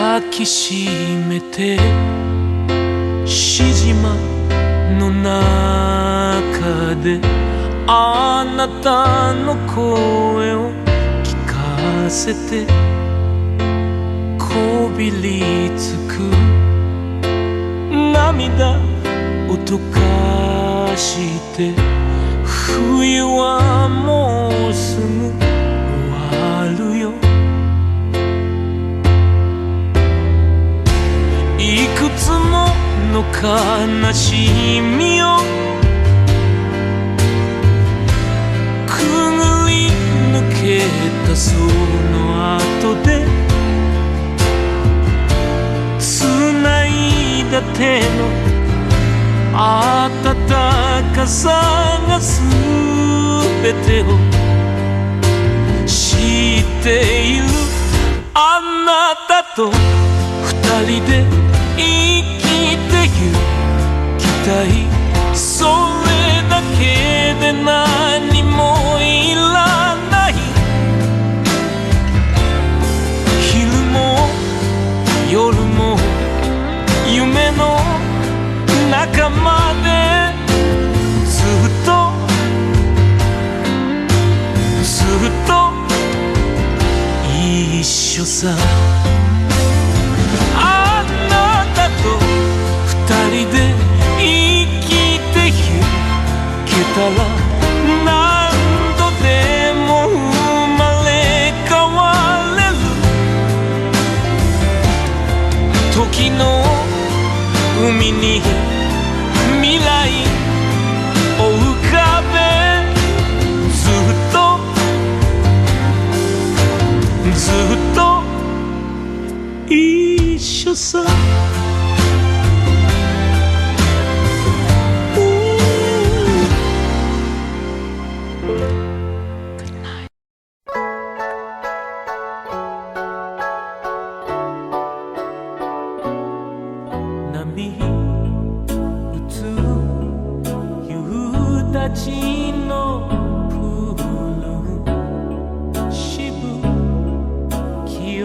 抱きしめてしじまの中であなたの声を聞かせてこびりつく涙を溶かして冬はもうすぐ終わるよ。いくつもの悲しみをくぐり抜けたその後で繋いだ手の温かさが全てを知っている。あなたと二人で生きてゆきたい。それだけで何もいらない。昼も夜も夢の仲間でずっと一緒さ。あなたと二人で生きてゆけたら何度でも生まれ変われる。時の海に未来を浮かべずっと一緒さ。波打つ夕立のプールしぶきを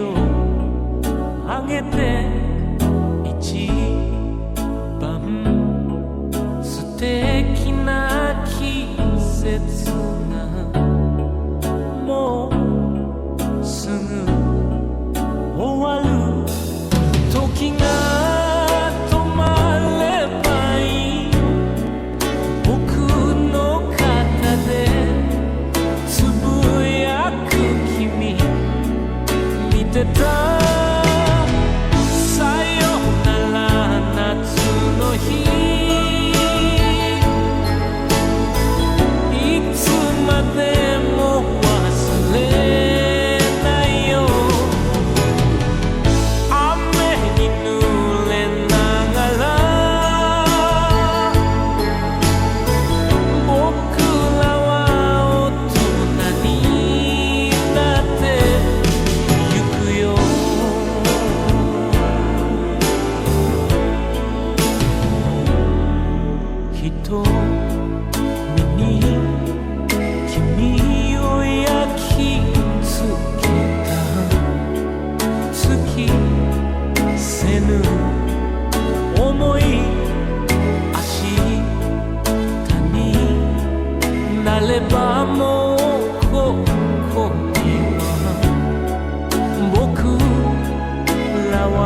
上げて一番素敵な季節がもうすぐ終わる。時がさよなら夏の日、いつまでも忘れないよ。雨に濡れながら僕らは大人になってゆくよ。瞳に君を焼き付けた月せぬ思い明日になればもうここには僕らは